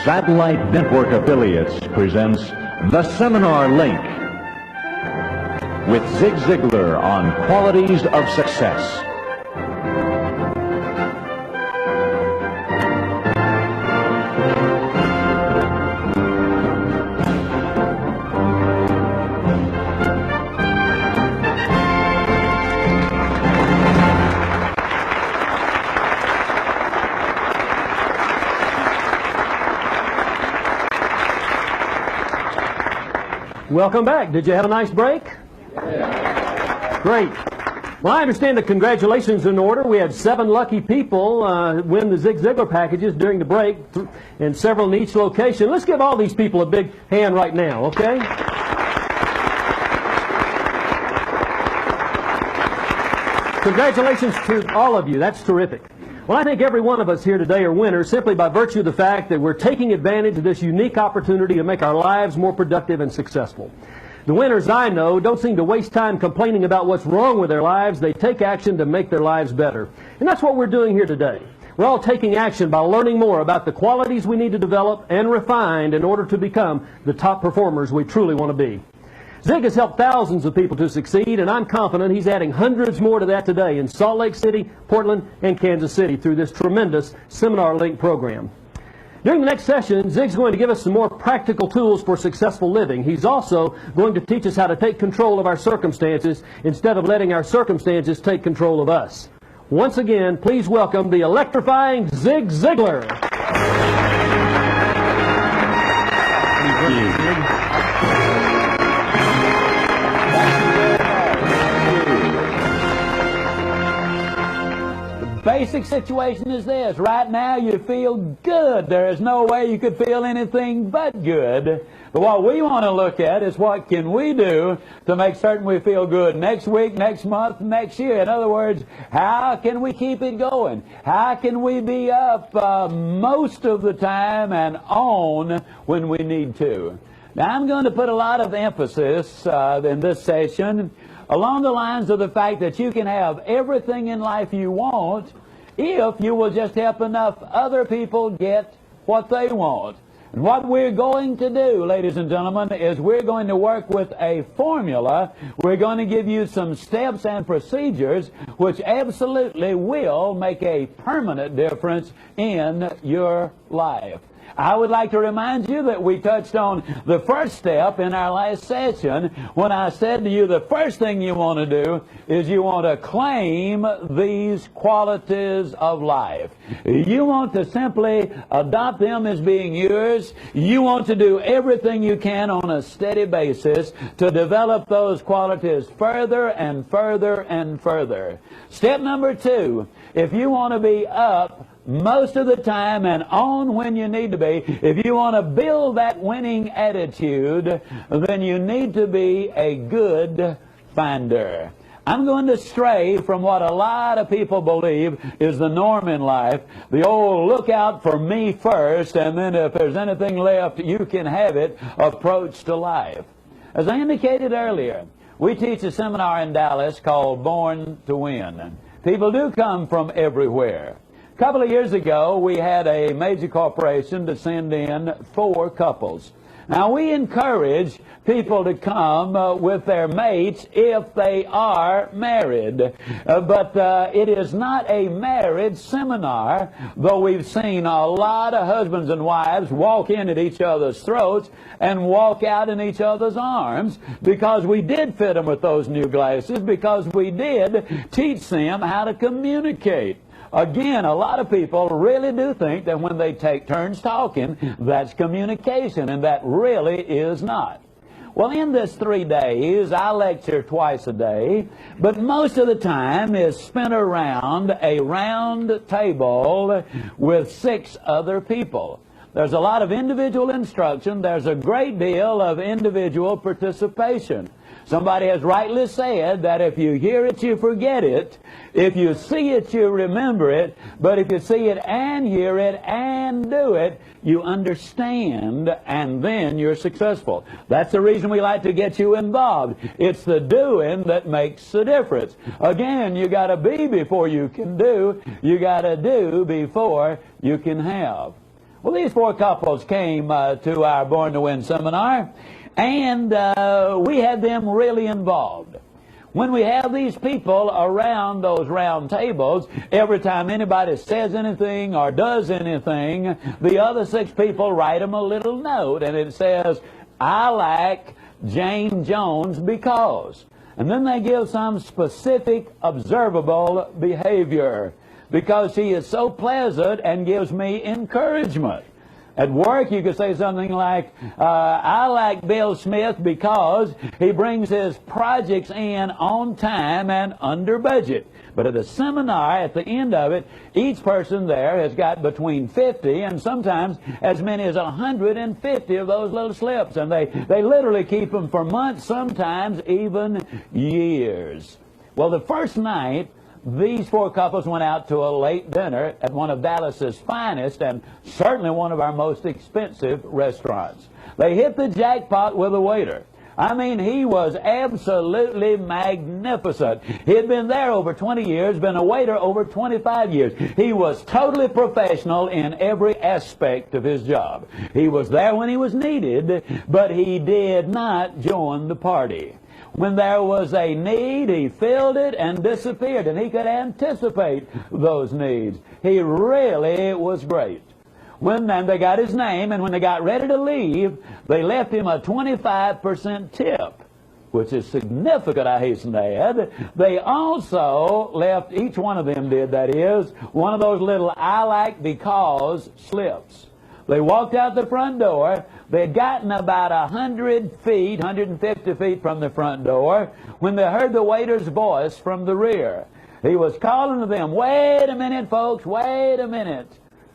Satellite Network Affiliates presents The Seminar Link with Zig Ziglar on Qualities of Success. Welcome back. Did you have a nice break? Yeah. Great. Well, I understand the congratulations in order. We had 7 lucky people win the Zig Ziglar packages during the break in several in each location. Let's give all these people a big hand right now, okay? Congratulations to all of you. That's terrific. Well, I think every one of us here today are winners simply by virtue of the fact that we're taking advantage of this unique opportunity to make our lives more productive and successful. The winners I know don't seem to waste time complaining about what's wrong with their lives. They take action to make their lives better. And that's what we're doing here today. We're all taking action by learning more about the qualities we need to develop and refine in order to become the top performers we truly want to be. Zig has helped thousands of people to succeed, and I'm confident he's adding hundreds more to that today in Salt Lake City, Portland, and Kansas City through this tremendous Seminar Link program. During the next session, Zig's going to give us some more practical tools for successful living. He's also going to teach us how to take control of our circumstances instead of letting our circumstances take control of us. Once again, please welcome the electrifying Zig Ziglar. Thank you. Basic situation is this. Right now you feel good. There is no way you could feel anything but good. But what we want to look at is what can we do to make certain we feel good next week, next month, next year. In other words, how can we keep it going? How can we be up most of the time and on when we need to? Now I'm going to put a lot of emphasis in this session along the lines of the fact that you can have everything in life you want if you will just help enough other people get what they want. And what we're going to do, ladies and gentlemen, is we're going to work with a formula. We're going to give you some steps and procedures which absolutely will make a permanent difference in your life. I would like to remind you that we touched on the first step in our last session when I said to you the first thing you want to do is you want to claim these qualities of life. You want to simply adopt them as being yours. You want to do everything you can on a steady basis to develop those qualities further and further and further. Step number 2, if you want to be up most of the time and on when you need to be, if you want to build that winning attitude, then you need to be a good finder. I'm going to stray from what a lot of people believe is the norm in life, the old look out for me first, and then if there's anything left, you can have it approach to life. As I indicated earlier, we teach a seminar in Dallas called Born to Win. People do come from everywhere. A couple of years ago, we had a major corporation to send in 4 couples. Now, we encourage people to come with their mates if they are married. But it is not a marriage seminar, though we've seen a lot of husbands and wives walk in at each other's throats and walk out in each other's arms because we did fit them with those new glasses, because we did teach them how to communicate. Again, a lot of people really do think that when they take turns talking, that's communication, and that really is not. Well, in this 3 days, I lecture twice a day, but most of the time is spent around a round table with 6 other people. There's a lot of individual instruction. There's a great deal of individual participation. Somebody has rightly said that if you hear it, you forget it. If you see it, you remember it. But if you see it and hear it and do it, you understand, and then you're successful. That's the reason we like to get you involved. It's the doing that makes the difference. Again, you got to be before you can do. You got to do before you can have. Well, these four couples came to our Born to Win seminar, and we had them really involved. When we have these people around those round tables, every time anybody says anything or does anything, the other six people write them a little note, and it says, "I like Jane Jones because." And then they give some specific observable behavior. Because she is so pleasant and gives me encouragement. At work, you could say something like, "I like Bill Smith because he brings his projects in on time and under budget." But at a seminar, at the end of it, each person there has got between 50 and sometimes as many as 150 of those little slips. And they literally keep them for months, sometimes even years. Well, the first night, these four couples went out to a late dinner at one of Dallas's finest and certainly one of our most expensive restaurants. They hit the jackpot with a waiter. I mean, he was absolutely magnificent. He had been there over 20 years, been a waiter over 25 years. He was totally professional in every aspect of his job. He was there when he was needed, but he did not join the party. When there was a need, he filled it and disappeared, and he could anticipate those needs. He really was great. And they got his name, and when they got ready to leave, they left him a 25% tip, which is significant, I hasten to add. They also left, each one of them did, that is, one of those little "I like because" slips. They walked out the front door. They had gotten about 100 feet, 150 feet from the front door when they heard the waiter's voice from the rear. He was calling to them, "Wait a minute, folks, wait a minute."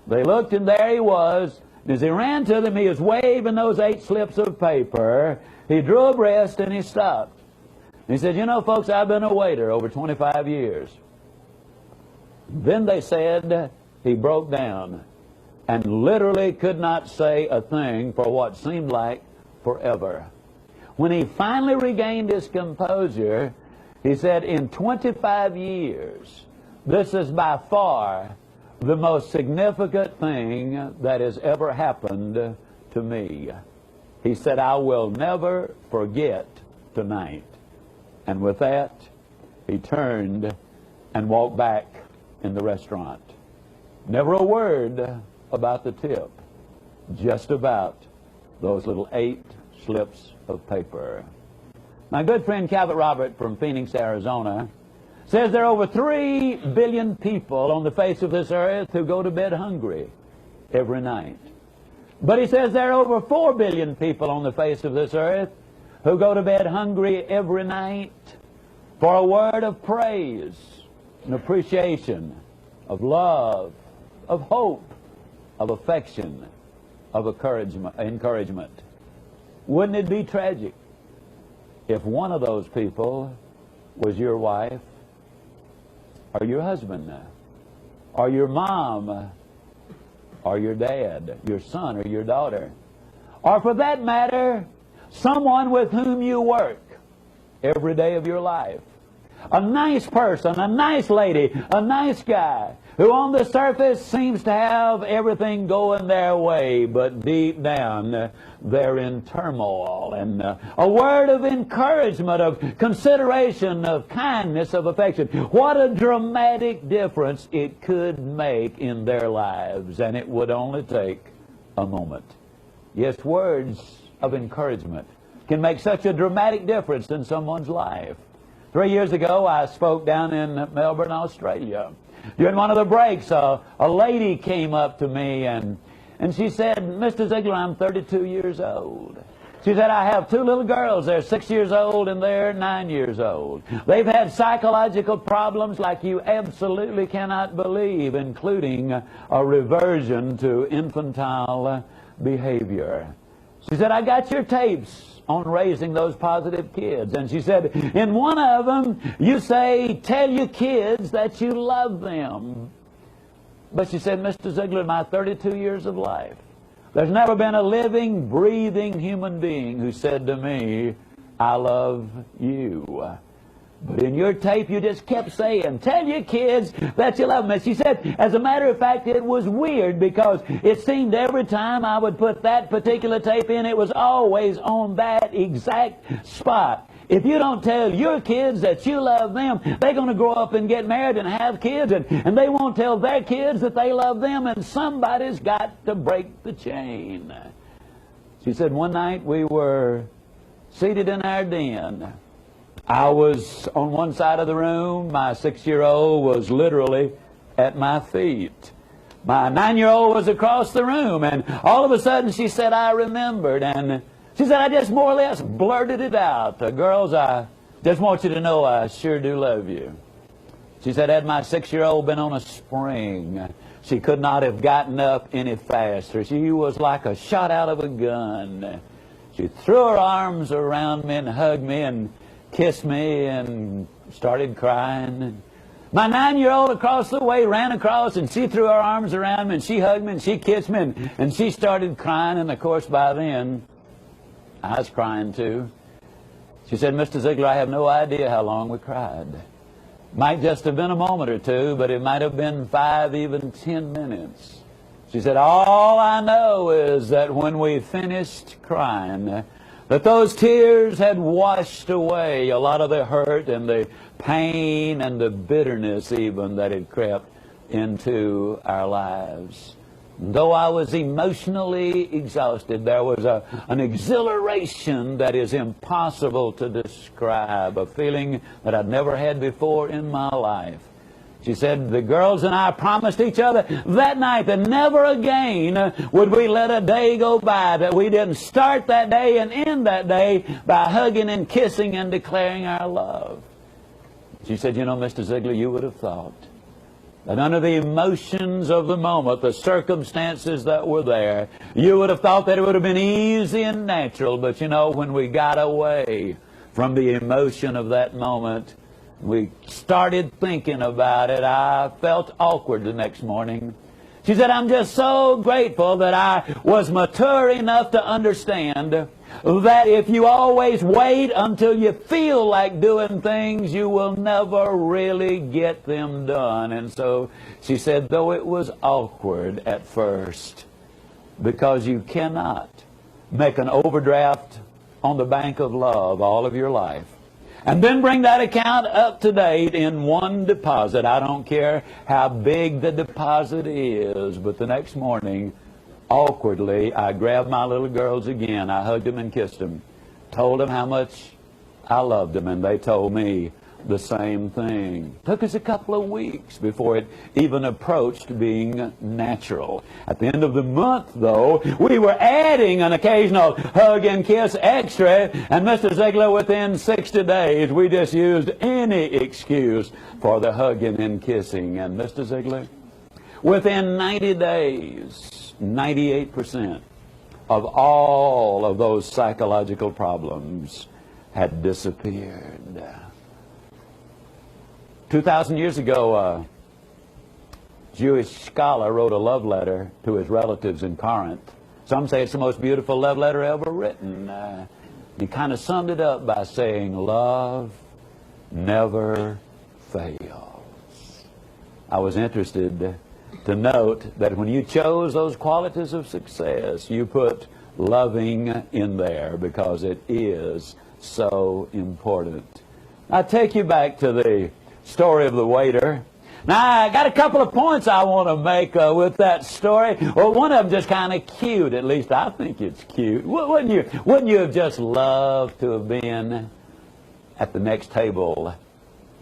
They looked, and there he was. As he ran to them, he was waving those 8 slips of paper. He drew a breath, and he stopped. He said, "You know, folks, I've been a waiter over 25 years. Then they said he broke down and literally could not say a thing for what seemed like forever. When he finally regained his composure, he said, "In 25 years, this is by far the most significant thing that has ever happened to me." He said, "I will never forget tonight." And with that, he turned and walked back in the restaurant. Never a word about the tip, just about those little 8 slips of paper. My good friend Cabot Robert from Phoenix, Arizona, says there are over 3 billion people on the face of this earth who go to bed hungry every night. But he says there are over 4 billion people on the face of this earth who go to bed hungry every night for a word of praise, an appreciation, of love, of hope, of affection, of encouragement. Wouldn't it be tragic if one of those people was your wife, or your husband, or your mom, or your dad, your son or your daughter, or for that matter, someone with whom you work every day of your life? A nice person, a nice lady, a nice guy, who on the surface seems to have everything going their way, but deep down they're in turmoil. And a word of encouragement, of consideration, of kindness, of affection. What a dramatic difference it could make in their lives, and it would only take a moment. Yes, words of encouragement can make such a dramatic difference in someone's life. 3 years ago, I spoke down in Melbourne, Australia. During one of the breaks, a lady came up to me and she said, "Mr. Ziglar, I'm 32 years old." She said, "I have 2 little girls. They're 6 years old and they're 9 years old. They've had psychological problems like you absolutely cannot believe, including a reversion to infantile behavior." She said, "I got your tapes on raising those positive kids." And she said, "In one of them, you say, tell your kids that you love them." But she said, "Mr. Ziglar, in my 32 years of life, there's never been a living, breathing human being who said to me, 'I love you.'" But in your tape, you just kept saying, tell your kids that you love them. And she said, as a matter of fact, it was weird because it seemed every time I would put that particular tape in, it was always on that exact spot. If you don't tell your kids that you love them, they're going to grow up and get married and have kids, and they won't tell their kids that they love them, and somebody's got to break the chain. She said, one night we were seated in our den. I was on one side of the room. My 6-year-old was literally at my feet. My 9-year-old was across the room, and all of a sudden she said, I remembered, and she said, I just more or less blurted it out. Girls, I just want you to know I sure do love you. She said, had my 6-year-old been on a spring, she could not have gotten up any faster. She was like a shot out of a gun. She threw her arms around me and hugged me and kissed me and started crying. My 9-year-old across the way ran across, and she threw her arms around me and she hugged me and she kissed me and she started crying, and of course by then I was crying too. She said, Mr. Ziglar, I have no idea how long we cried. Might just have been a moment or two, but it might have been 5, even 10 minutes. She said, all I know is that when we finished crying, that those tears had washed away a lot of the hurt and the pain and the bitterness even that had crept into our lives. Though I was emotionally exhausted, there was an exhilaration that is impossible to describe, a feeling that I'd never had before in my life. She said, the girls and I promised each other that night that never again would we let a day go by that we didn't start that day and end that day by hugging and kissing and declaring our love. She said, you know, Mr. Ziglar, you would have thought that under the emotions of the moment, the circumstances that were there, you would have thought that it would have been easy and natural. But you know, when we got away from the emotion of that moment, we started thinking about it, I felt awkward the next morning. She said, I'm just so grateful that I was mature enough to understand that if you always wait until you feel like doing things, you will never really get them done. And so she said, though it was awkward at first, because you cannot make an overdraft on the bank of love all of your life and then bring that account up to date in one deposit. I don't care how big the deposit is, but the next morning, awkwardly, I grabbed my little girls again. I hugged them and kissed them, told them how much I loved them, and they told me the same thing. Took us a couple of weeks before it even approached being natural. At the end of the month, though, we were adding an occasional hug and kiss extra, and Mr. Ziglar, within 60 days, we just used any excuse for the hugging and kissing. And Mr. Ziglar, within 90 days, 98% of all of those psychological problems had disappeared. 2,000 years ago, a Jewish scholar wrote a love letter to his relatives in Corinth. Some say it's the most beautiful love letter ever written. He kind of summed it up by saying, love never fails. I was interested to note that when you chose those qualities of success, you put loving in there because it is so important. I take you back to the story of the waiter. Now, I got a couple of points I want to make with that story. Well, one of them just kind of cute. At least I think it's cute. Wouldn't you have just loved to have been at the next table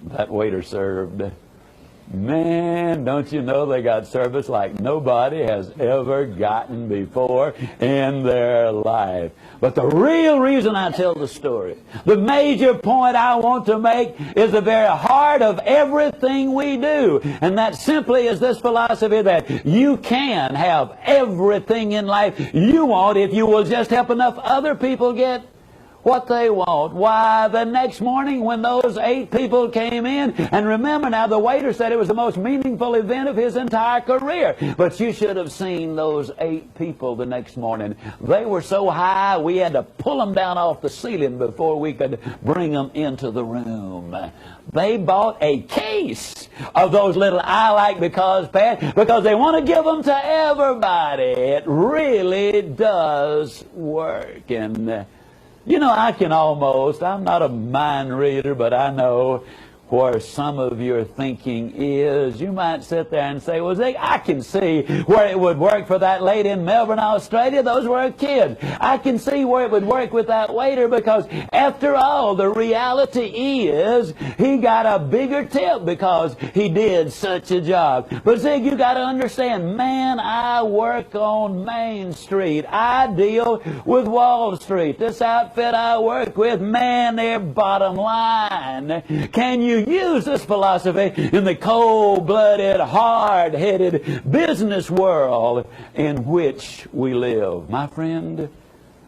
that waiter served? Man, don't you know they got service like nobody has ever gotten before in their life. But the real reason I tell the story, the major point I want to make, is the very heart of everything we do. And that simply is this philosophy that you can have everything in life you want if you will just help enough other people get what they want. Why, the next morning when those 8 people came in, and remember now, the waiter said it was the most meaningful event of his entire career. But you should have seen those 8 people the next morning. They were so high, we had to pull them down off the ceiling before we could bring them into the room. They bought a case of those little I like because pads because they want to give them to everybody. It really does work. And you know, I'm not a mind reader, but I know where some of your thinking is. You might sit there and say, well, Zig, I can see where it would work for that lady in Melbourne, Australia. Those were kids. I can see where it would work with that waiter because, after all, the reality is he got a bigger tip because he did such a job. But, Zig, you got to understand, man, I work on Main Street. I deal with Wall Street. This outfit I work with, man, their bottom line. Can you use this philosophy in the cold-blooded, hard-headed business world in which we live? My friend,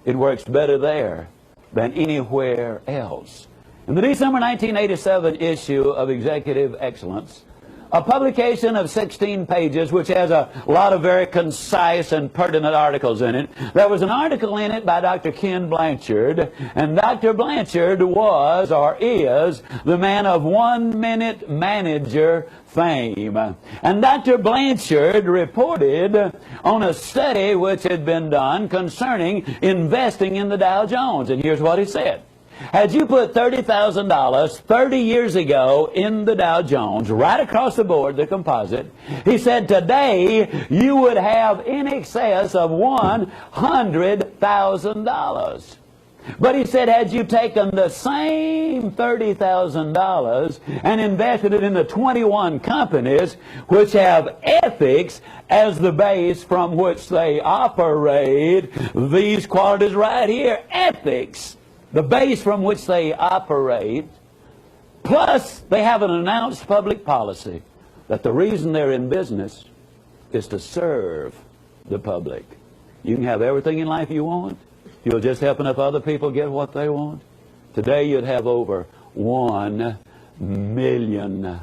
it works better there than anywhere else. In the December 1987 issue of Executive Excellence, a publication of 16 pages which has a lot of very concise and pertinent articles in it. There was an article in it by Dr. Ken Blanchard, and Dr. Blanchard was, or is, the man of 1-minute manager fame. And Dr. Blanchard reported on a study which had been done concerning investing in the Dow Jones. And here's what he said. Had you put $30,000 30 years ago in the Dow Jones, right across the board, the composite, he said today you would have in excess of $100,000. But he said, had you taken the same $30,000 and invested it in the 21 companies which have ethics as the base from which they operate, these qualities right here, ethics, the base from which they operate, plus they have an announced public policy that the reason they're in business is to serve the public. You can have everything in life you want. You'll just help enough other people get what they want. Today you'd have over $1 million.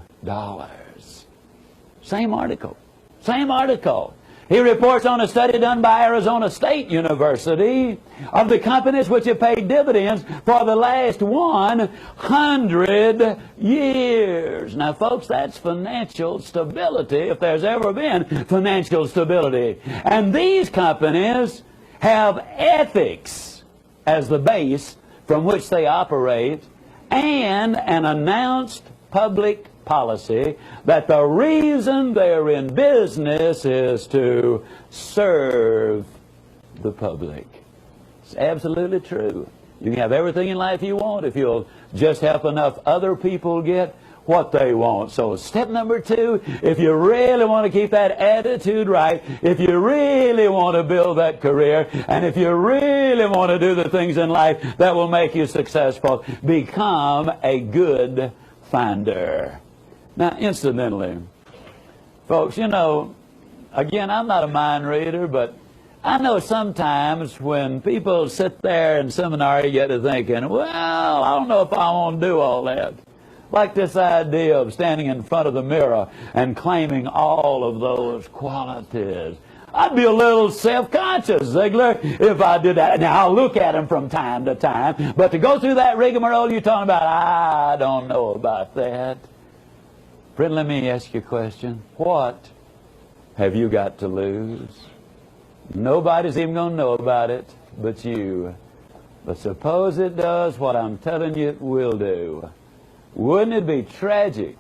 Same article. Same article. He reports on a study done by Arizona State University of the companies which have paid dividends for the last 100 years. Now, folks, that's financial stability, if there's ever been financial stability. And these companies have ethics as the base from which they operate and an announced public policy that the reason they're in business is to serve the public. It's absolutely true. You can have everything in life you want if you'll just help enough other people get what they want. So step number 2, if you really want to keep that attitude right, if you really want to build that career, and if you really want to do the things in life that will make you successful, become a good finder. Now, incidentally, folks, you know, again, I'm not a mind reader, but I know sometimes when people sit there in seminary, you get to thinking, well, I don't know if I want to do all that. Like this idea of standing in front of the mirror and claiming all of those qualities. I'd be a little self-conscious, Ziglar, if I did that. Now, I'll look at them from time to time, but to go through that rigmarole you're talking about, I don't know about that. Friend, let me ask you a question. What have you got to lose? Nobody's even going to know about it but you. But suppose it does what I'm telling you it will do. Wouldn't it be tragic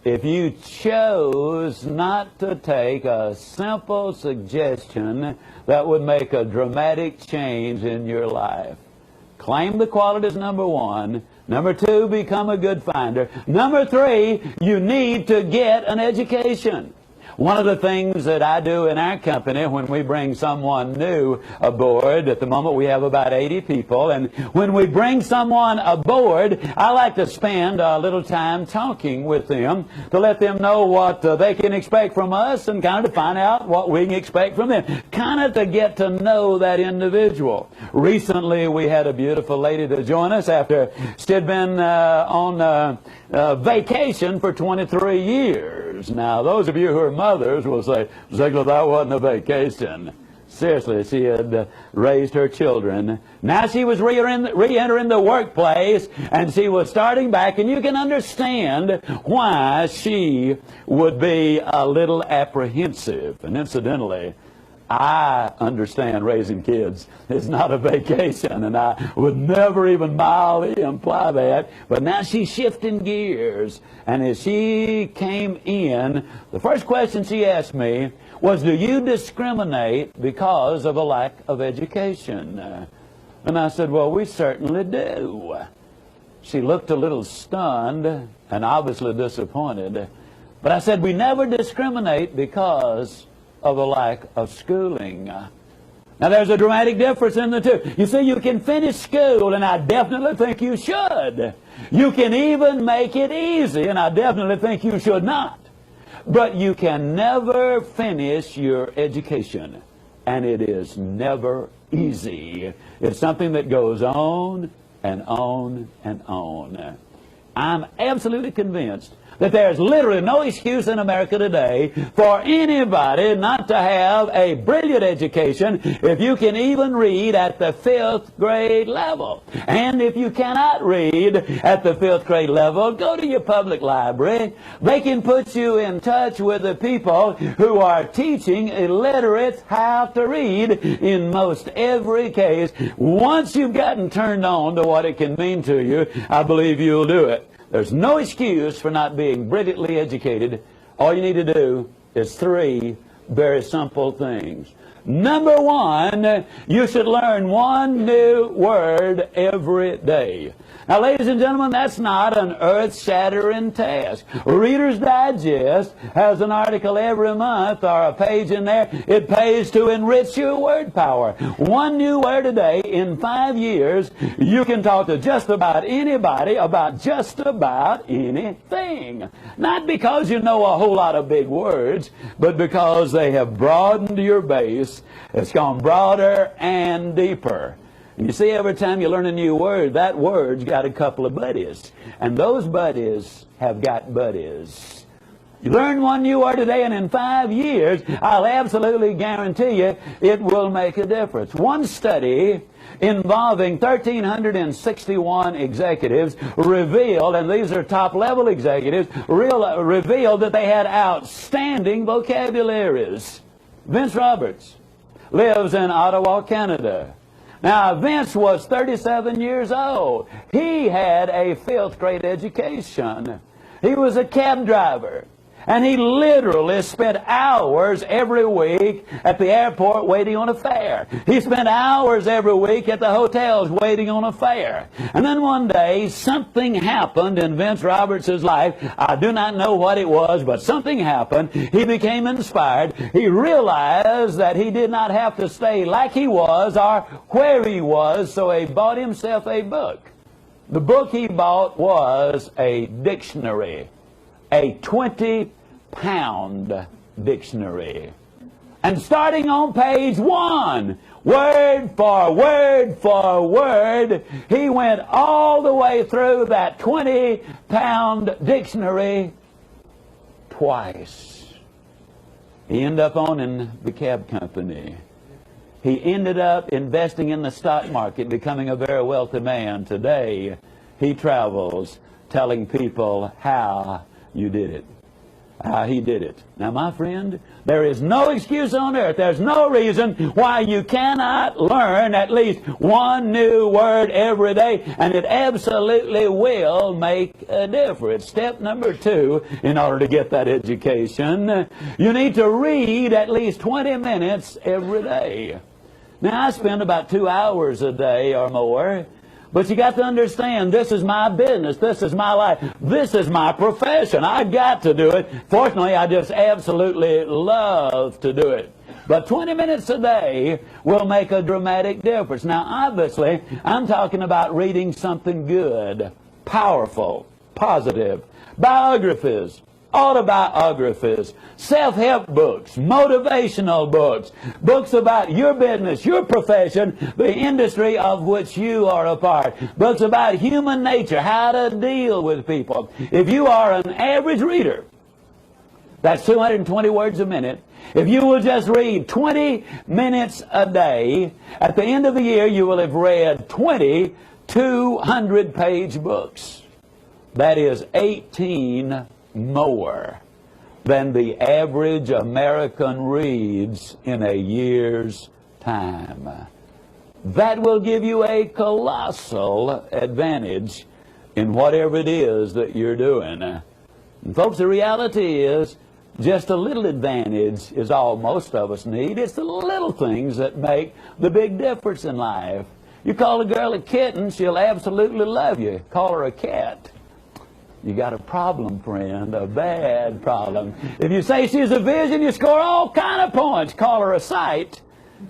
if you chose not to take a simple suggestion that would make a dramatic change in your life? Claim the qualities, number 1. Number 2, become a good finder. Number 3, you need to get an education. One of the things that I do in our company when we bring someone new aboard, at the moment we have about 80 people, and when we bring someone aboard, I like to spend a little time talking with them to let them know what they can expect from us and kind of to find out what we can expect from them. Kind of to get to know that individual. Recently we had a beautiful lady to join us after she had been on vacation for 23 years. Now, those of you who are mothers will say, Ziglar, that wasn't a vacation. Seriously, she had raised her children. Now she was re-entering the workplace, and she was starting back, and you can understand why she would be a little apprehensive. And incidentally, I understand raising kids is not a vacation, and I would never even mildly imply that. But now she's shifting gears, and as she came in, the first question she asked me was, do you discriminate because of a lack of education? And I said, well, we certainly do. She looked a little stunned and obviously disappointed. But I said, we never discriminate because of a lack of schooling. Now, there's a dramatic difference in the two. You see, you can finish school, and I definitely think you should. You can even make it easy, and I definitely think you should not. But you can never finish your education, and it is never easy. It's something that goes on and on and on. I'm absolutely convinced that there's literally no excuse in America today for anybody not to have a brilliant education if you can even read at the 5th grade level. And if you cannot read at the 5th grade level, go to your public library. They can put you in touch with the people who are teaching illiterates how to read in most every case. Once you've gotten turned on to what it can mean to you, I believe you'll do it. There's no excuse for not being brilliantly educated. All you need to do is 3 very simple things. Number 1, you should learn 1 new word every day. Now, ladies and gentlemen, that's not an earth-shattering task. Reader's Digest has an article every month or a page in there. It pays to enrich your word power. 1 new word a day in 5 years, you can talk to just about anybody about just about anything. Not because you know a whole lot of big words, but because they have broadened your base. It's gone broader and deeper. And you see, every time you learn a new word, that word's got a couple of buddies. And those buddies have got buddies. You learn 1 new word a day, and in 5 years, I'll absolutely guarantee you it will make a difference. One study involving 1,361 executives revealed, and these are top-level executives, revealed that they had outstanding vocabularies. Vince Roberts lives in Ottawa, Canada. Now, Vince was 37 years old. He had a 5th grade education. He was a cab driver. And he literally spent hours every week at the airport waiting on a fare. He spent hours every week at the hotels waiting on a fare. And then one day, something happened in Vince Roberts' life. I do not know what it was, but something happened. He became inspired. He realized that he did not have to stay like he was or where he was, so he bought himself a book. The book he bought was a dictionary. A 20-pound dictionary. And starting on page 1, word for word for word, he went all the way through that 20-pound dictionary twice. He ended up owning the cab company. He ended up investing in the stock market, becoming a very wealthy man. Today, he travels telling people how you did it. How he did it. Now, my friend, there is no excuse on earth. There's no reason why you cannot learn at least 1 new word every day, and it absolutely will make a difference. Step number 2, in order to get that education, you need to read at least 20 minutes every day. Now, I spend about 2 hours a day or more, But you got to understand, this is my business, this is my life, this is my profession. I got to do it. Fortunately, I just absolutely love to do it. But 20 minutes a day will make a dramatic difference. Now, obviously, I'm talking about reading something good, powerful, positive, biographies, autobiographies, self-help books, motivational books, books about your business, your profession, the industry of which you are a part, books about human nature, how to deal with people. If you are an average reader, that's 220 words a minute. If you will just read 20 minutes a day, at the end of the year you will have read 20 200-page books. That is 18 more than the average American reads in a year's time. That will give you a colossal advantage in whatever it is that you're doing. And folks, the reality is just a little advantage is all most of us need. It's the little things that make the big difference in life. You call a girl a kitten, she'll absolutely love you. Call her a cat, you got a problem, friend, a bad problem. If you say she's a vision, you score all kind of points. Call her a sight,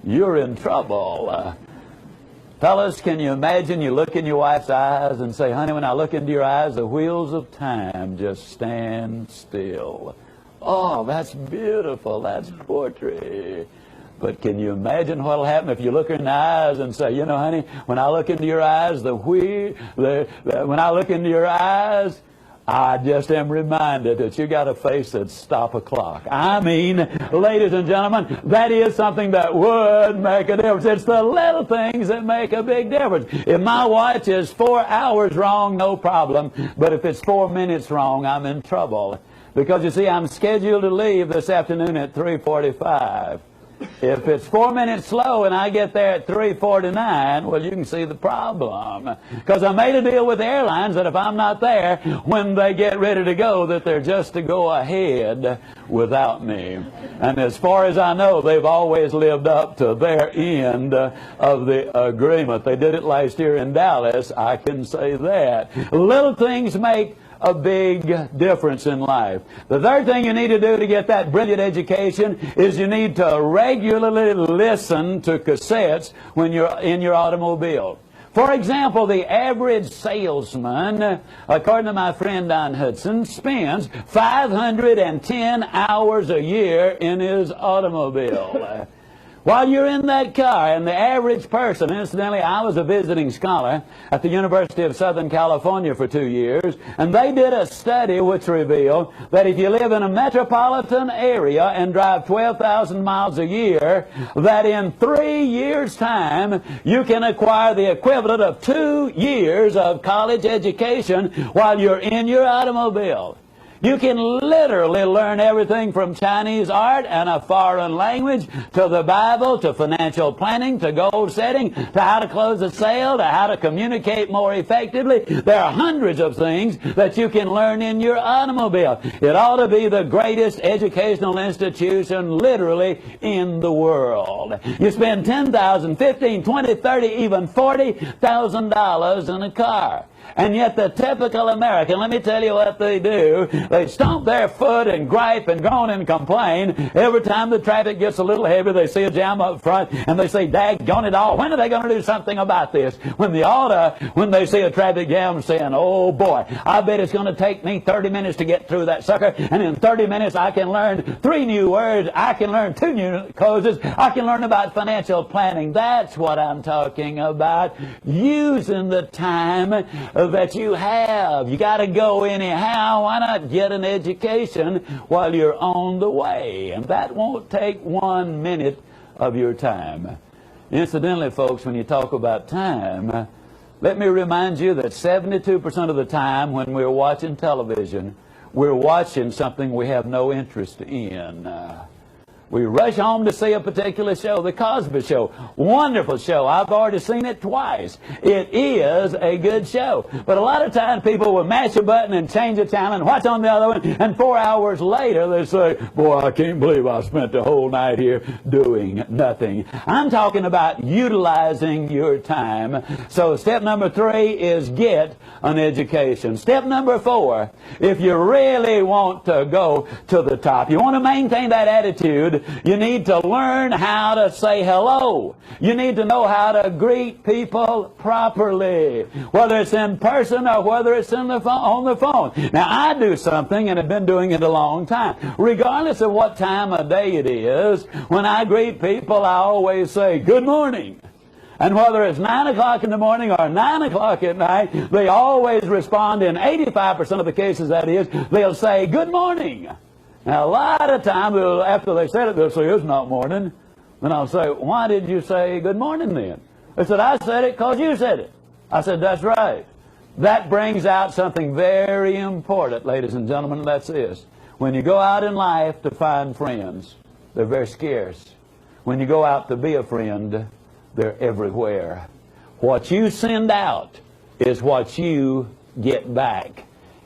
you're in trouble. Fellas, can you imagine you look in your wife's eyes and say, honey, when I look into your eyes, the wheels of time just stand still. Oh, that's beautiful. That's poetry. But can you imagine what will happen if you look her in the eyes and say, you know, honey, when I look into your eyes, when I look into your eyes, I just am reminded that you got a face that stop a clock. I mean, ladies and gentlemen, that is something that would make a difference. It's the little things that make a big difference. If my watch is 4 hours wrong, no problem. But if it's 4 minutes wrong, I'm in trouble. Because you see, I'm scheduled to leave this afternoon at 3:45. If it's 4 minutes slow and I get there at 3:49, well, you can see the problem. Because I made a deal with the airlines that if I'm not there when they get ready to go, that they're just to go ahead without me. And as far as I know, they've always lived up to their end of the agreement. They did it last year in Dallas, I can say that. Little things make a big difference in life. The third thing you need to do to get that brilliant education is you need to regularly listen to cassettes when you're in your automobile. For example, the average salesman, according to my friend Don Hudson, spends 510 hours a year in his automobile. While you're in that car, and the average person, incidentally, I was a visiting scholar at the University of Southern California for 2 years, and they did a study which revealed that if you live in a metropolitan area and drive 12,000 miles a year, that in 3 years' time, you can acquire the equivalent of 2 years of college education while you're in your automobile. You can literally learn everything from Chinese art and a foreign language to the Bible to financial planning to goal setting to how to close a sale to how to communicate more effectively. There are hundreds of things that you can learn in your automobile. It ought to be the greatest educational institution literally in the world. You spend $10,000, $15,000, $20,000, $30,000, even $40,000 in a car. And yet the typical American, let me tell you what they do. They stomp their foot and gripe and groan and complain. Every time the traffic gets a little heavy, they see a jam up front, and they say, daggone it all, when are they going to do something about this? When they see a traffic jam, saying, oh boy, I bet it's going to take me 30 minutes to get through that sucker, and in 30 minutes I can learn 3 new words, I can learn 2 new causes, I can learn about financial planning. That's what I'm talking about. Using the time that you have. You got to go anyhow. Why not get an education while you're on the way? And that won't take 1 minute of your time. Incidentally, folks, when you talk about time, let me remind you that 72% of the time when we're watching television, we're watching something we have no interest in. We rush home to see a particular show, The Cosby Show. Wonderful show. I've already seen it twice. It is a good show. But a lot of times people will mash a button and change the channel and watch on the other one, and 4 hours later they say, boy, I can't believe I spent the whole night here doing nothing. I'm talking about utilizing your time. So step number 3 is get an education. Step number 4, if you really want to go to the top, you want to maintain that attitude, you need to learn how to say hello. You need to know how to greet people properly, whether it's in person or whether it's on the phone. Now, I do something, and have been doing it a long time. Regardless of what time of day it is, when I greet people, I always say, good morning. And whether it's 9 o'clock in the morning or 9 o'clock at night, they always respond, in 85% of the cases that is, they'll say, good morning. Now, a lot of times, after they said it, they'll say, it's not morning. Then I'll say, why did you say good morning then? They said, I said it because you said it. I said, that's right. That brings out something very important, ladies and gentlemen, and that's this. When you go out in life to find friends, they're very scarce. When you go out to be a friend, they're everywhere. What you send out is what you get back.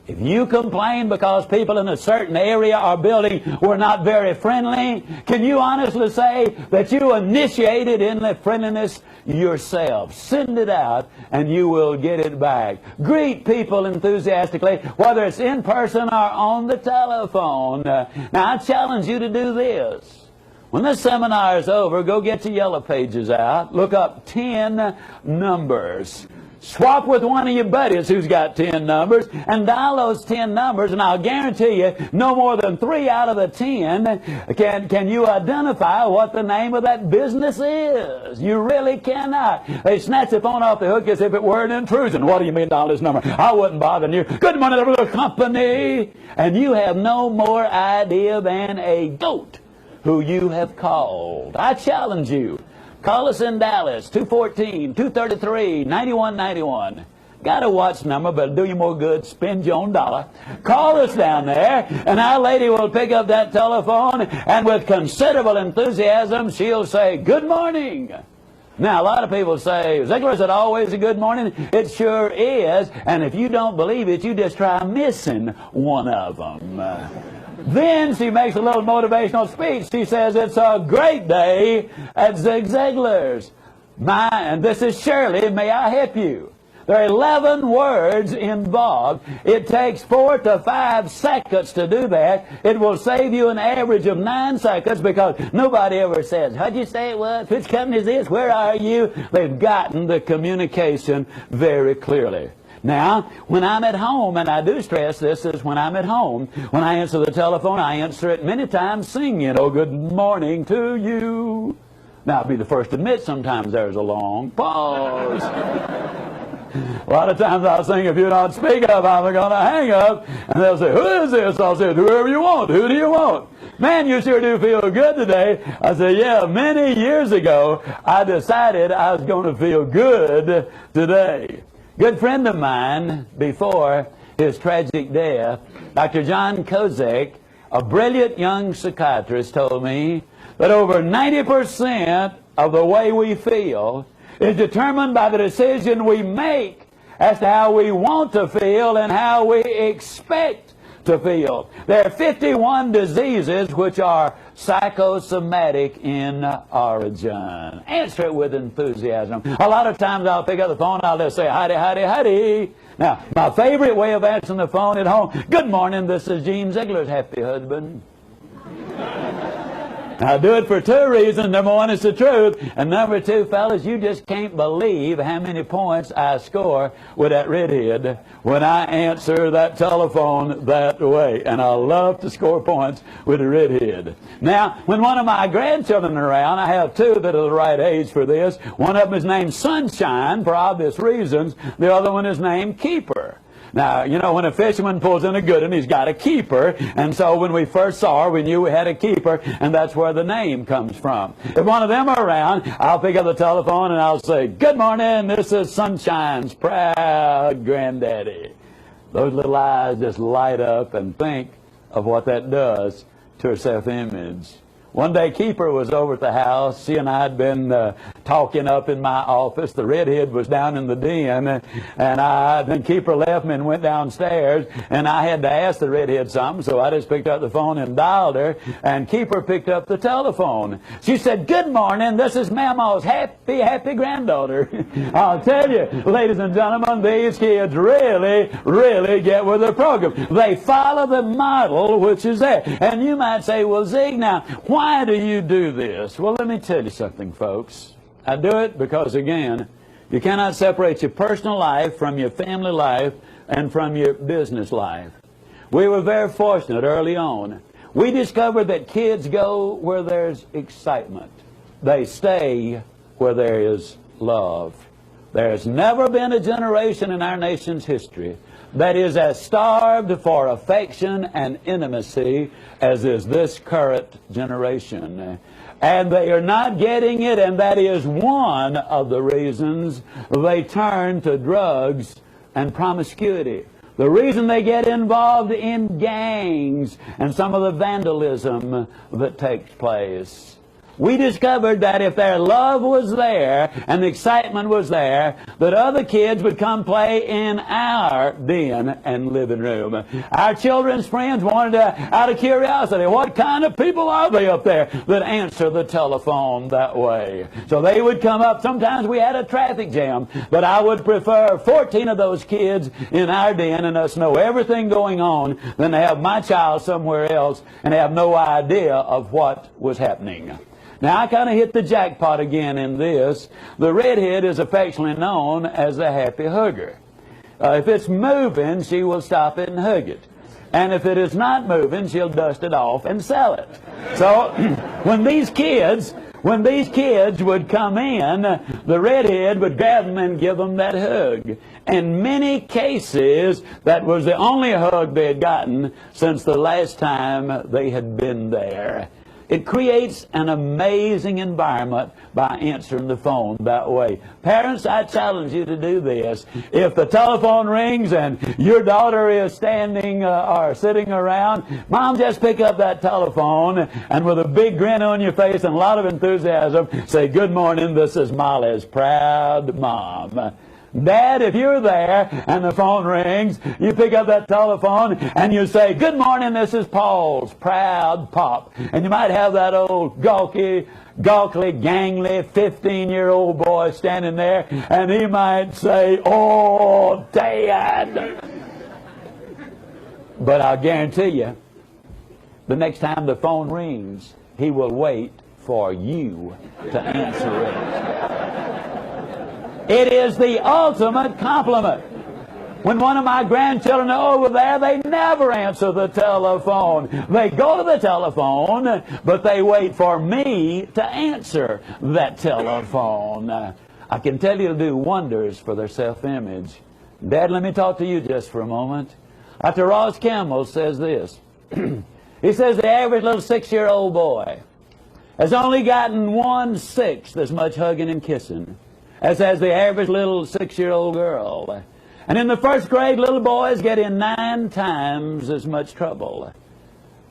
If you complain because people in a certain area or building were not very friendly, can you honestly say that you initiated in the friendliness yourself? Send it out and you will get it back. Greet people enthusiastically, whether it's in person or on the telephone. Now, I challenge you to do this. When this seminar is over, go get your yellow pages out, look up 10 numbers. Swap with one of your buddies who's got 10 numbers and dial those 10 numbers, and I'll guarantee you no more than 3 out of the 10 can you identify what the name of that business is. You really cannot. They snatch the phone off the hook as if it were an intrusion. What do you mean dial this number? I wouldn't bother you. Good morning, little company. And you have no more idea than a goat who you have called. I challenge you. Call us in Dallas, 214-233-9191. Got a watch number, but it'll do you more good. Spend your own dollar. Call us down there, and our lady will pick up that telephone, and with considerable enthusiasm, she'll say, good morning. Now, a lot of people say, Ziglar, is it always a good morning? It sure is, and if you don't believe it, you just try missing one of them. Then she makes a little motivational speech. She says, it's a great day at Zig Ziglar's. And this is Shirley. May I help you? There are 11 words involved. It takes 4 to 5 seconds to do that. It will save you an average of 9 seconds because nobody ever says, how'd you say it was? Which company is this? Where are you? They've gotten the communication very clearly. Now, when I'm at home, and I do stress this is when I'm at home, when I answer the telephone, I answer it many times singing, oh, good morning to you. Now, I'll be the first to admit sometimes there's a long pause. A lot of times I'll sing, if you don't speak up, I'm going to hang up. And they'll say, who is this? I'll say, whoever you want. Who do you want? Man, you sure do feel good today. I say, yeah, many years ago, I decided I was going to feel good today. Good friend of mine, before his tragic death, Dr. John Kozak, a brilliant young psychiatrist, told me that over 90% of the way we feel is determined by the decision we make as to how we want to feel and how we expect to feel. There are 51 diseases which are psychosomatic in origin. Answer it with enthusiasm. A lot of times I'll pick up the phone and I'll just say, howdy, howdy, howdy. Now, my favorite way of answering the phone at home, good morning, this is Gene Ziglar's happy husband. Now, I do it for 2 reasons. Number 1, it's the truth. And number 2, fellas, you just can't believe how many points I score with that redhead when I answer that telephone that way. And I love to score points with a redhead. Now, when one of my grandchildren are around, I have 2 that are the right age for this. One of them is named Sunshine for obvious reasons. The other one is named Keeper. Now, you know, when a fisherman pulls in a good one, he's got a keeper. And so when we first saw her, we knew we had a keeper, and that's where the name comes from. If one of them are around, I'll pick up the telephone and I'll say, good morning, this is Sunshine's proud granddaddy. Those little eyes just light up and think of what that does to her self-image. One day Keeper was over at the house. She and I had been talking up in my office. The redhead was down in the den, and then Keeper left me and went downstairs, and I had to ask the redhead something, so I just picked up the phone and dialed her, and Keeper picked up the telephone. She said, "Good morning, this is Mama's happy granddaughter." I'll tell you, ladies and gentlemen, these kids really get with the program. They follow the model which is there. And you might say, "Well, Zig, now, why do you do this?" Well, let me tell you something, folks. I do it because, again, you cannot separate your personal life from your family life and from your business life. We were very fortunate early on. We discovered that kids go where there's excitement. They stay where there is love. There's never been a generation in our nation's history that is as starved for affection and intimacy as is this current generation. And they are not getting it, and that is one of the reasons they turn to drugs and promiscuity. The reason they get involved in gangs and some of the vandalism that takes place. We discovered that if their love was there and the excitement was there, that other kids would come play in our den and living room. Our children's friends wanted to, out of curiosity, what kind of people are they up there that answer the telephone that way? So they would come up. Sometimes we had a traffic jam, but I would prefer 14 of those kids in our den and us know everything going on than to have my child somewhere else and have no idea of what was happening. Now, I kind of hit the jackpot again in this. The redhead is affectionately known as the happy hugger. If it's moving, she will stop it and hug it. And if it is not moving, she'll dust it off and sell it. So when these kids would come in, the redhead would grab them and give them that hug. In many cases, that was the only hug they had gotten since the last time they had been there. It creates an amazing environment by answering the phone that way. Parents, I challenge you to do this. If the telephone rings and your daughter is standing or sitting around, Mom, just pick up that telephone and with a big grin on your face and a lot of enthusiasm, say, "Good morning, this is Molly's proud mom." Dad, if you're there and the phone rings, you pick up that telephone and you say, "Good morning, this is Paul's proud pop." And you might have that old gawky, gangly 15-year-old boy standing there, and he might say, "Oh, Dad." But I'll guarantee you, the next time the phone rings, he will wait for you to answer it. It is the ultimate compliment. When one of my grandchildren are over there, they never answer the telephone. They go to the telephone, but they wait for me to answer that telephone. I can tell you it'll do wonders for their self-image. Dad, let me talk to you just for a moment. Dr. Ross Campbell says this. He says the average little 6-year-old boy has only gotten 1/6 as much hugging and kissing as has the average little 6-year-old girl. And in the first grade, little boys get in 9 times as much trouble,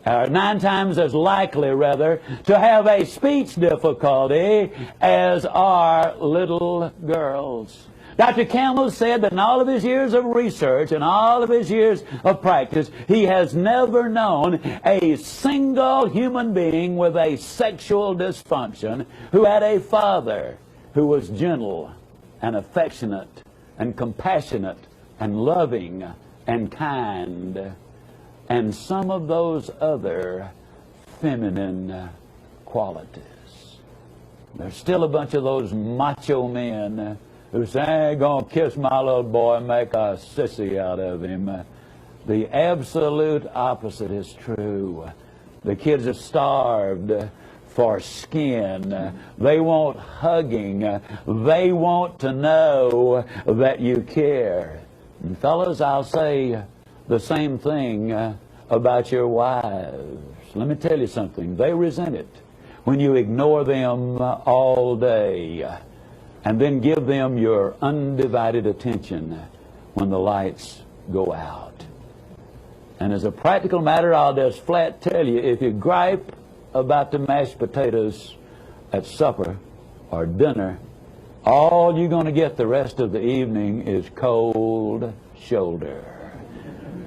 or 9 times as likely, rather, to have a speech difficulty as are little girls. Dr. Campbell said that in all of his years of research and all of his years of practice, he has never known a single human being with a sexual dysfunction who had a father who was gentle and affectionate and compassionate and loving and kind and some of those other feminine qualities. There's still a bunch of those macho men who say, "I ain't gonna kiss my little boy and make a sissy out of him." The absolute opposite is true. The kids are starved for skin. They want hugging. They want to know that you care. And fellas, I'll say the same thing about your wives. Let me tell you something. They resent it when you ignore them all day and then give them your undivided attention when the lights go out. And as a practical matter, I'll just flat tell you, if you gripe about the mashed potatoes at supper or dinner, all you're going to get the rest of the evening is cold shoulder.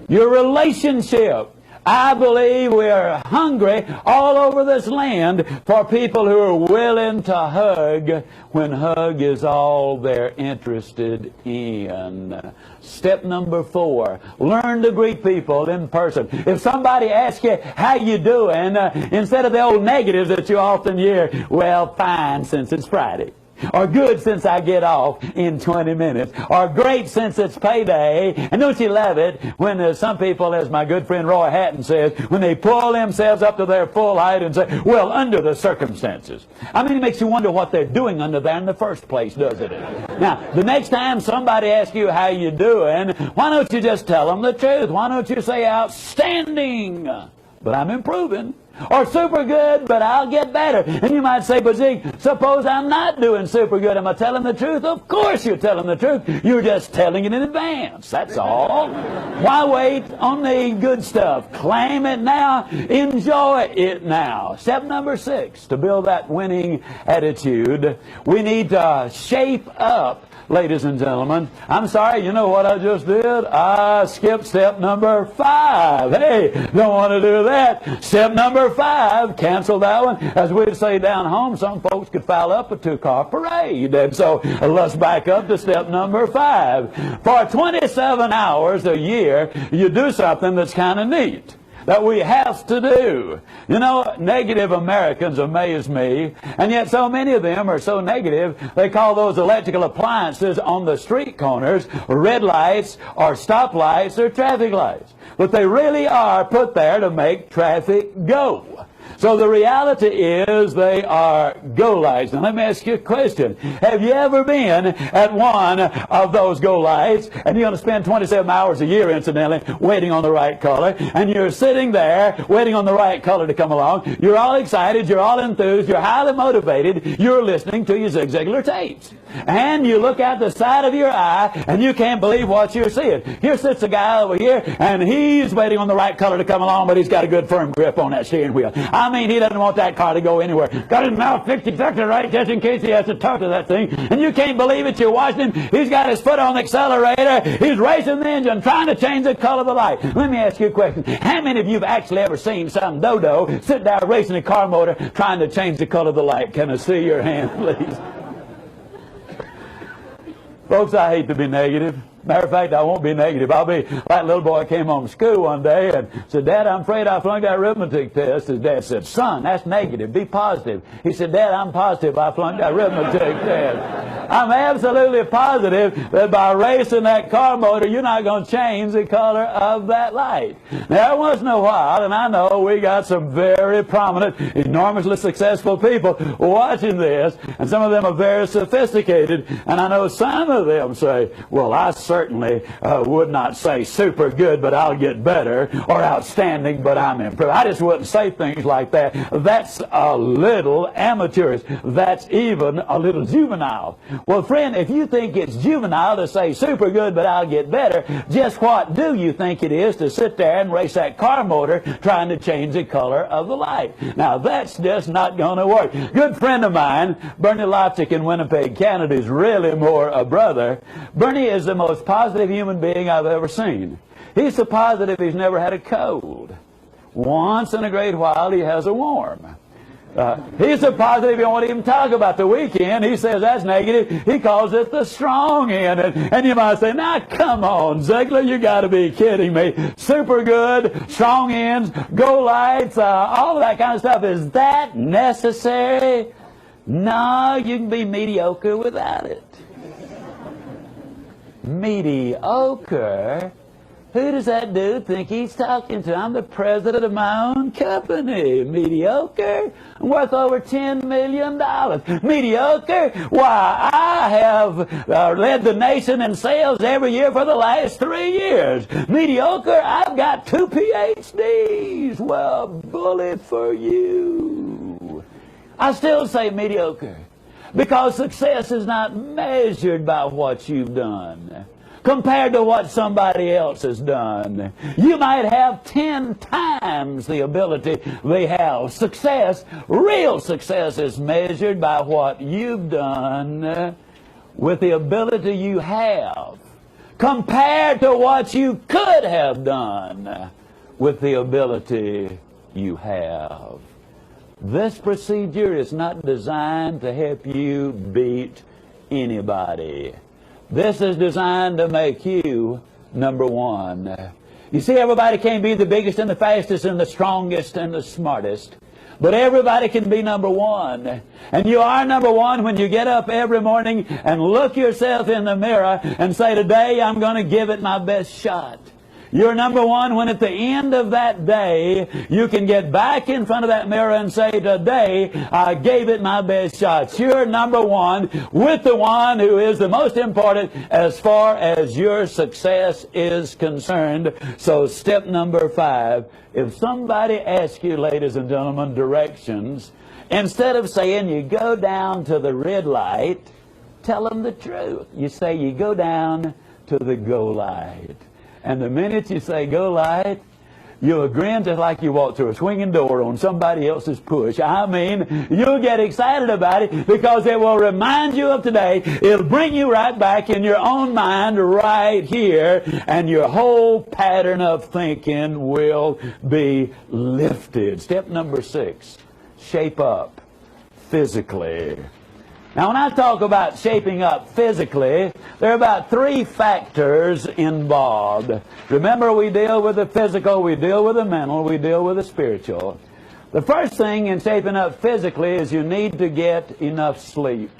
Your relationship. I believe we are hungry all over this land for people who are willing to hug when hug is all they're interested in. Step number 4, learn to greet people in person. If somebody asks you, how you doing, instead of the old negatives that you often hear, well, fine since it's Friday. Or good since I get off in 20 minutes. Or great since it's payday. And don't you love it when some people, as my good friend Roy Hatton says, when they pull themselves up to their full height and say, well, under the circumstances. I mean, it makes you wonder what they're doing under there in the first place, doesn't it? Now, the next time somebody asks you how you doing, why don't you just tell them the truth? Why don't you say outstanding, but I'm improving? Or super good, but I'll get better. And you might say, but Zig, suppose I'm not doing super good. Am I telling the truth? Of course you're telling the truth. You're just telling it in advance. That's all. Why wait on the good stuff? Claim it now. Enjoy it now. Step number 6, to build that winning attitude, we need to shape up. Ladies and gentlemen, I'm sorry, you know what I just did? I skipped step number 5. Hey, don't want to do that. Step number 5, cancel that one. As we'd say down home, some folks could foul up a 2-car parade. And so let's back up to step number 5. For 27 hours a year, you do something that's kind of neat, that we have to do. You know, negative Americans amaze me, and yet so many of them are so negative, they call those electrical appliances on the street corners red lights or stop lights or traffic lights. But they really are put there to make traffic go. So the reality is they are go lights. Now let me ask you a question. Have you ever been at one of those go lights, and you're going to spend 27 hours a year, incidentally, waiting on the right color, and you're sitting there waiting on the right color to come along. You're all excited, you're all enthused, you're highly motivated, you're listening to your Zig Ziglar tapes. And you look out the side of your eye, and you can't believe what you're seeing. Here sits a guy over here, and he's waiting on the right color to come along, but he's got a good firm grip on that steering wheel. I mean, he doesn't want that car to go anywhere. Got his mouth fixed exactly right just in case he has to talk to that thing. And you can't believe it. You're watching him. He's got his foot on the accelerator. He's racing the engine, trying to change the color of the light. Let me ask you a question. How many of you have actually ever seen some dodo sit there racing a car motor trying to change the color of the light? Can I see your hand, please? Folks, I hate to be negative. Matter of fact, I won't be negative. I'll be like a little boy came home from school one day and said, Dad, I'm afraid I flunked that arithmetic test. His dad said, son, that's negative. Be positive. He said, Dad, I'm positive I flunked that arithmetic test. I'm absolutely positive that by racing that car motor, you're not going to change the color of that light. Now, every once in a while, and I know we got some very prominent, enormously successful people watching this, and some of them are very sophisticated, and I know some of them say, well, I certainly would not say super good, but I'll get better, or outstanding, but I'm improved. I just wouldn't say things like that. That's a little amateurish. That's even a little juvenile. Well, friend, if you think it's juvenile to say super good, but I'll get better, just what do you think it is to sit there and race that car motor trying to change the color of the light? Now, that's just not going to work. Good friend of mine, Bernie Lopchick in Winnipeg, Canada, is really more a brother. Bernie is the most positive human being I've ever seen. He's so positive he's never had a cold. Once in a great while he has a warm. He's so positive he won't even talk about the weekend. He says that's negative. He calls it the strong end. And you might say, now come on, Ziglar, you got to be kidding me. Super good, strong ends, go lights, all of that kind of stuff. Is that necessary? No, you can be mediocre without it. Mediocre? Who does that dude think he's talking to? I'm the president of my own company. Mediocre? I'm worth over $10 million. Mediocre? Why, I have led the nation in sales every year for the last 3 years. Mediocre? I've got 2 PhDs. Well, bully for you. I still say mediocre, because success is not measured by what you've done. compared to what somebody else has done. You might have 10 times the ability they have. Success, real success, is measured by what you've done with the ability you have, compared to what you could have done with the ability you have. This procedure is not designed to help you beat anybody. This is designed to make you number one. You see, everybody can't be the biggest and the fastest and the strongest and the smartest, but everybody can be number one. And you are number one when you get up every morning and look yourself in the mirror and say, today I'm going to give it my best shot. You're number one when at the end of that day, you can get back in front of that mirror and say, today I gave it my best shot. You're number one with the one who is the most important as far as your success is concerned. So step number 5, if somebody asks you, ladies and gentlemen, directions, instead of saying you go down to the red light, tell them the truth. You say you go down to the go light. And the minute you say go light, you'll grin just like you walk through a swinging door on somebody else's push. I mean, you'll get excited about it because it will remind you of today. It'll bring you right back in your own mind right here, and your whole pattern of thinking will be lifted. Step number 6, shape up physically. Now, when I talk about shaping up physically, there are about 3 factors involved. Remember, we deal with the physical, we deal with the mental, we deal with the spiritual. The first thing in shaping up physically is you need to get enough sleep.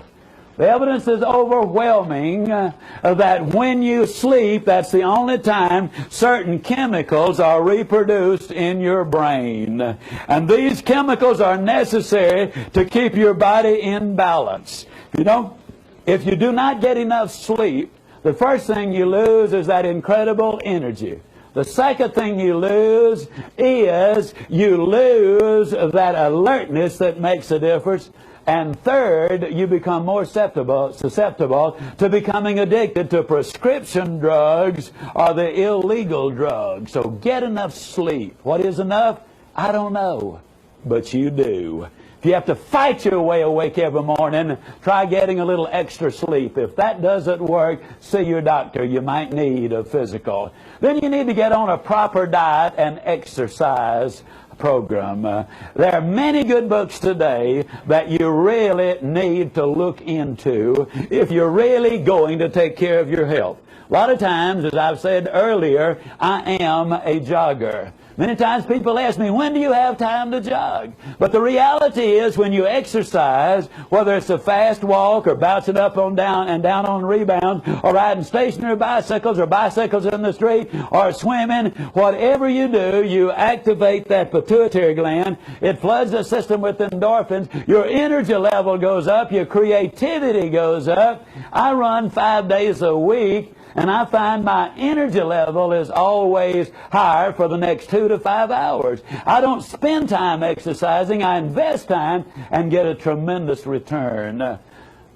The evidence is overwhelming that when you sleep, that's the only time certain chemicals are reproduced in your brain. And these chemicals are necessary to keep your body in balance. If you do not get enough sleep, the first thing you lose is that incredible energy. The second thing you lose is you lose that alertness that makes a difference. And third, you become more susceptible to becoming addicted to prescription drugs or the illegal drugs. So get enough sleep. What is enough? I don't know, but you do. If you have to fight your way awake every morning, try getting a little extra sleep. If that doesn't work, see your doctor. You might need a physical. Then you need to get on a proper diet and exercise program. There are many good books today that you really need to look into if you're really going to take care of your health. A lot of times, as I've said earlier, I am a jogger. Many times people ask me, when do you have time to jog? But the reality is when you exercise, whether it's a fast walk or bouncing up on down and down on rebounds or riding stationary bicycles or bicycles in the street or swimming, whatever you do, you activate that pituitary gland. It floods the system with endorphins. Your energy level goes up. Your creativity goes up. I run 5 days a week, and I find my energy level is always higher for the next 2 to 5 hours. I don't spend time exercising. I invest time and get a tremendous return.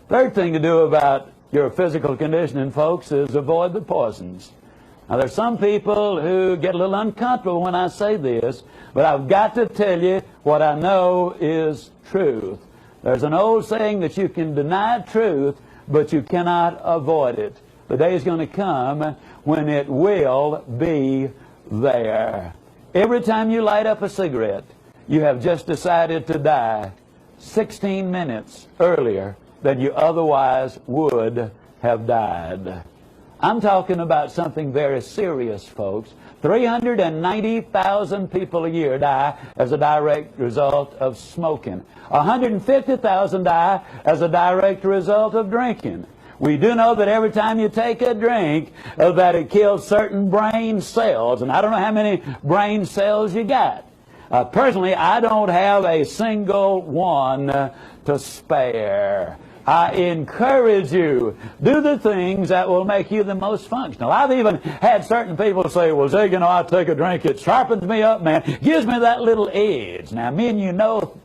Third thing to do about your physical conditioning, folks, is avoid the poisons. Now, there's some people who get a little uncomfortable when I say this, but I've got to tell you what I know is truth. There's an old saying that you can deny truth, but you cannot avoid it. The day is going to come when it will be there. Every time you light up a cigarette, you have just decided to die 16 minutes earlier than you otherwise would have died. I'm talking about something very serious, folks. 390,000 people a year die as a direct result of smoking. 150,000 die as a direct result of drinking. We do know that every time you take a drink, that it kills certain brain cells. And I don't know how many brain cells you got. Personally, I don't have a single one to spare. I encourage you, do the things that will make you the most functional. I've even had certain people say, well, Zig, I take a drink, it sharpens me up, man. Gives me that little edge. Now, me and you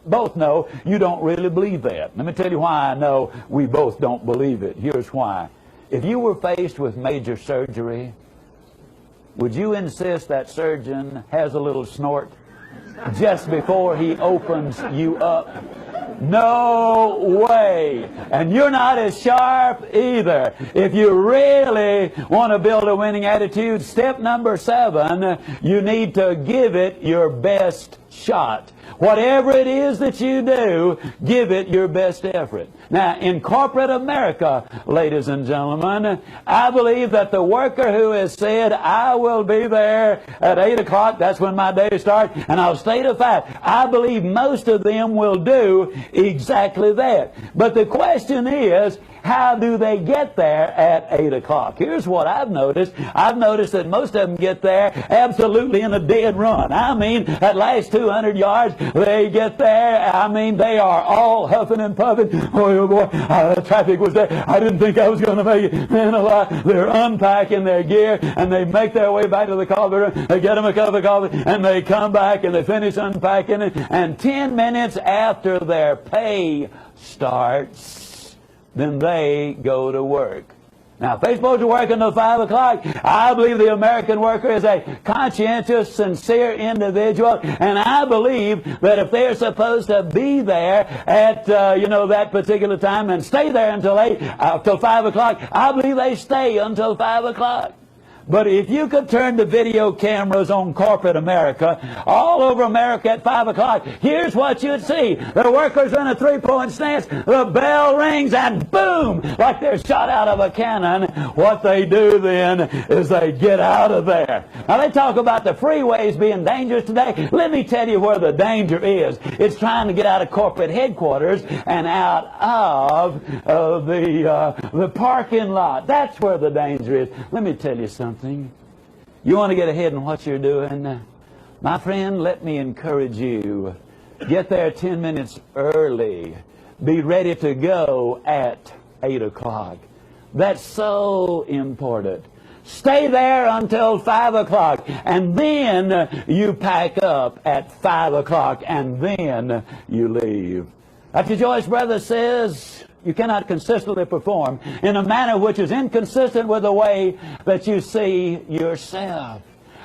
both know you don't really believe that. Let me tell you why I know we both don't believe it. Here's why. If you were faced with major surgery, would you insist that surgeon has a little snort just before he opens you up? No way. And you're not as sharp either. If you really want to build a winning attitude, step number 7, you need to give it your best shot. Whatever it is that you do, give it your best effort. Now, in corporate America, ladies and gentlemen, I believe that the worker who has said, I will be there at 8 o'clock, that's when my day starts, and I'll stay to 5, I believe most of them will do exactly that. But the question is, how do they get there at 8 o'clock? Here's what I've noticed. I've noticed that most of them get there absolutely in a dead run. I mean, at last 200 yards, they get there. I mean, they are all huffing and puffing. Oh boy, the traffic was there. I didn't think I was going to make it. Man alive. They're unpacking their gear, and they make their way back to the coffee room. They get them a cup of coffee, and they come back, and they finish unpacking it. And 10 minutes after their pay starts, then they go to work. Now, if they're supposed to work until 5 o'clock, I believe the American worker is a conscientious, sincere individual, and I believe that if they're supposed to be there at, that particular time and stay there until 5 o'clock, I believe they stay until 5 o'clock. But if you could turn the video cameras on corporate America, all over America at 5 o'clock, here's what you'd see. The workers in a three-point stance, the bell rings, and boom, like they're shot out of a cannon. What they do then is they get out of there. Now, they talk about the freeways being dangerous today. Let me tell you where the danger is. It's trying to get out of corporate headquarters and out of the parking lot. That's where the danger is. Let me tell you something. You want to get ahead in what you're doing? My friend, let me encourage you. Get there 10 minutes early. Be ready to go at 8 o'clock. That's so important. Stay there until 5 o'clock, and then you pack up at 5 o'clock, and then you leave. Dr. Joyce Brothers says, you cannot consistently perform in a manner which is inconsistent with the way that you see yourself.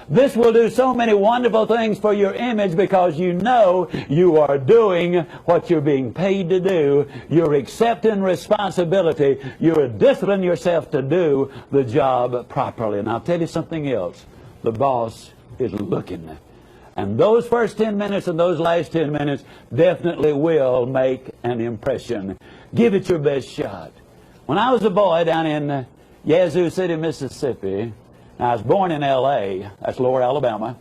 This will do so many wonderful things for your image because you know you are doing what you're being paid to do. You're accepting responsibility. You're disciplining yourself to do the job properly. And I'll tell you something else. The boss is looking. And those first 10 minutes and those last 10 minutes definitely will make an impression. Give it your best shot. When I was a boy down in Yazoo City, Mississippi, I was born in L.A., that's Lower Alabama.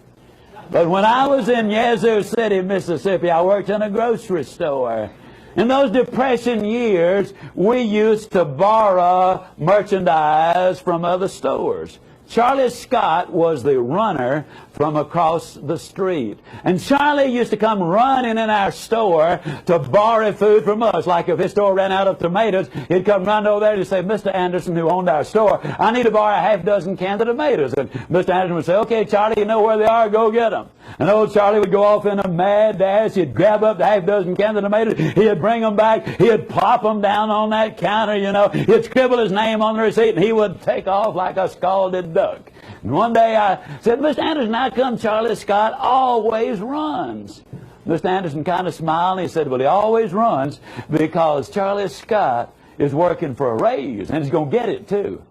But when I was in Yazoo City, Mississippi, I worked in a grocery store. In those Depression years, we used to borrow merchandise from other stores. Charlie Scott was the runner from across the street. And Charlie used to come running in our store to borrow food from us. Like if his store ran out of tomatoes, he'd come running over there and say, Mr. Anderson, who owned our store, I need to borrow a half-dozen cans of tomatoes. And Mr. Anderson would say, okay, Charlie, you know where they are, go get them. And old Charlie would go off in a mad dash. He'd grab up the half-dozen cans of tomatoes. He'd bring them back. He'd plop them down on that counter, He'd scribble his name on the receipt, and he would take off like a scalded duck. And one day I said, Mr. Anderson, how come Charlie Scott always runs? Mr. Anderson kind of smiled, and he said, well, he always runs because Charlie Scott is working for a raise, and he's going to get it, too.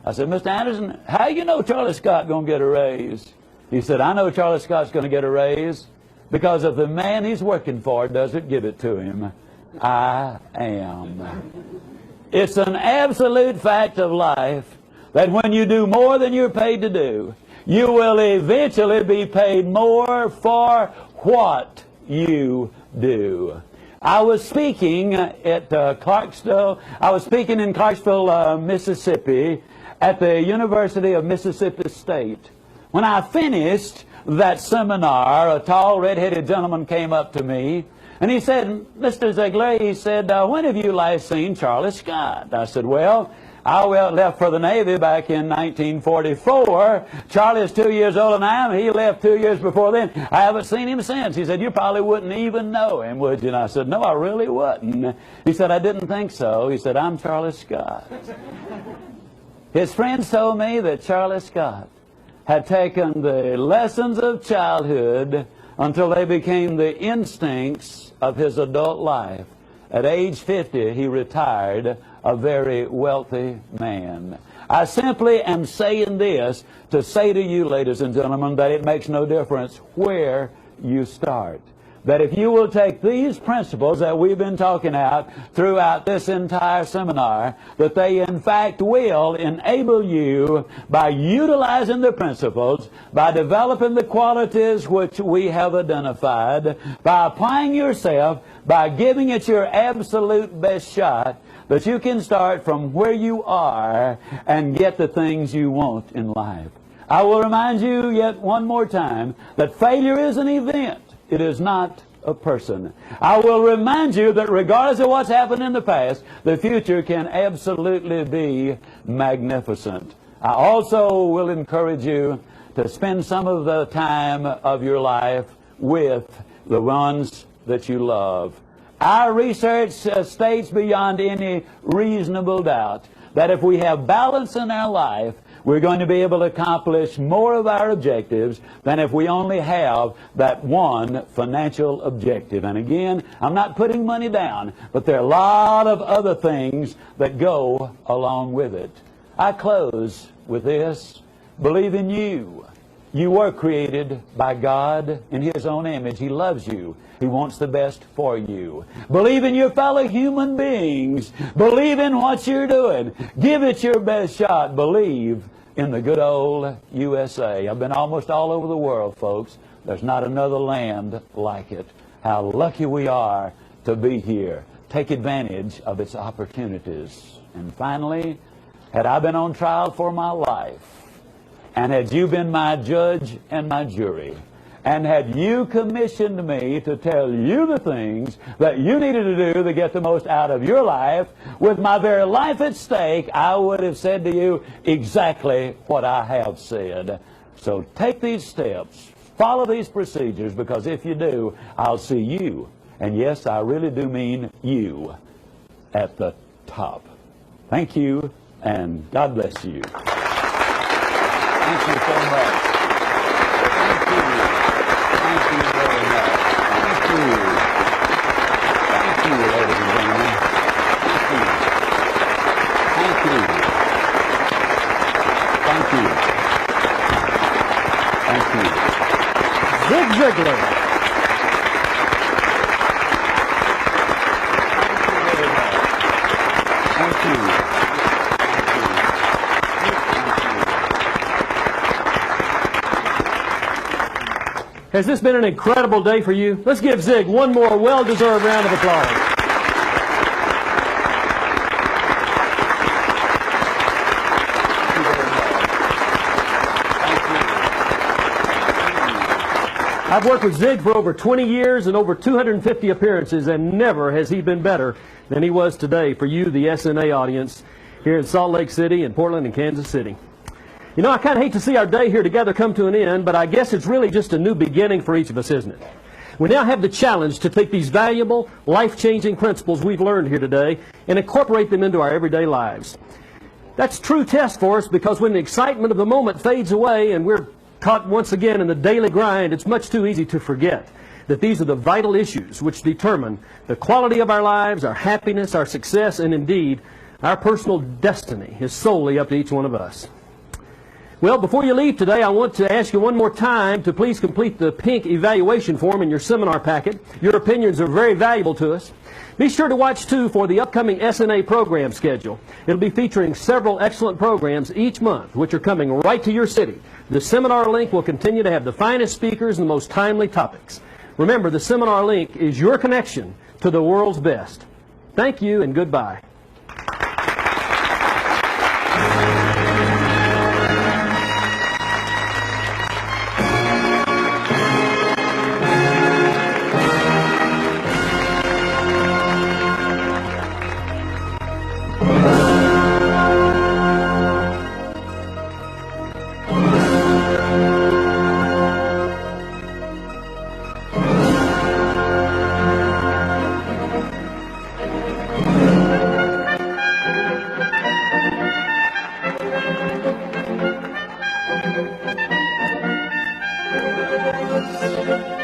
I said, Mr. Anderson, how do you know Charlie Scott going to get a raise? He said, I know Charlie Scott's going to get a raise because if the man he's working for doesn't give it to him, I am. It's an absolute fact of life that when you do more than you're paid to do, you will eventually be paid more for what you do. I was speaking at Clarksville. I was speaking in Clarksville, Mississippi, at the University of Mississippi State. When I finished that seminar, a tall, red-headed gentleman came up to me, and he said, Mr. Ziglar, he said, when have you last seen Charlie Scott? I said, well, I left for the Navy back in 1944. Charlie is 2 years older than I am. He left 2 years before then. I haven't seen him since. He said, you probably wouldn't even know him, would you? And I said, no, I really wouldn't. He said, I didn't think so. He said, I'm Charlie Scott. His friends told me that Charlie Scott had taken the lessons of childhood until they became the instincts of his adult life. At age 50, he retired a very wealthy man. I simply am saying this to say to you, ladies and gentlemen, that it makes no difference where you start. That if you will take these principles that we've been talking about throughout this entire seminar, that they in fact will enable you, by utilizing the principles, by developing the qualities which we have identified, by applying yourself, by giving it your absolute best shot, that you can start from where you are and get the things you want in life. I will remind you yet one more time that failure is an event. It is not a person. I will remind you that regardless of what's happened in the past, the future can absolutely be magnificent. I also will encourage you to spend some of the time of your life with the ones that you love. Our research states beyond any reasonable doubt that if we have balance in our life, we're going to be able to accomplish more of our objectives than if we only have that one financial objective. And again, I'm not putting money down, but there are a lot of other things that go along with it. I close with this. Believe in you. You were created by God in His own image. He loves you. He wants the best for you. Believe in your fellow human beings. Believe in what you're doing. Give it your best shot. Believe in the good old USA. I've been almost all over the world, folks. There's not another land like it. How lucky we are to be here. Take advantage of its opportunities. And finally, had I been on trial for my life, and had you been my judge and my jury, and had you commissioned me to tell you the things that you needed to do to get the most out of your life, with my very life at stake, I would have said to you exactly what I have said. So take these steps, follow these procedures, because if you do, I'll see you, and yes, I really do mean you, at the top. Thank you, and God bless you. Thank you so much. Thank you. Thank you very much. Thank you. Thank you, ladies and gentlemen. Thank you. Thank you. Thank you. Zig Ziglar. Thank you. Has this been an incredible day for you? Let's give Zig one more well-deserved round of applause. I've worked with Zig for over 20 years and over 250 appearances, and never has he been better than he was today for you, the SNA audience, here in Salt Lake City and Portland and Kansas City. You know, I kind of hate to see our day here together come to an end, but I guess it's really just a new beginning for each of us, isn't it? We now have the challenge to take these valuable, life-changing principles we've learned here today and incorporate them into our everyday lives. That's a true test for us, because when the excitement of the moment fades away and we're caught once again in the daily grind, it's much too easy to forget that these are the vital issues which determine the quality of our lives, our happiness, our success, and indeed, our personal destiny is solely up to each one of us. Well, before you leave today, I want to ask you one more time to please complete the pink evaluation form in your seminar packet. Your opinions are very valuable to us. Be sure to watch, too, for the upcoming SNA program schedule. It'll be featuring several excellent programs each month, which are coming right to your city. The seminar link will continue to have the finest speakers and the most timely topics. Remember, the seminar link is your connection to the world's best. Thank you and goodbye. Success.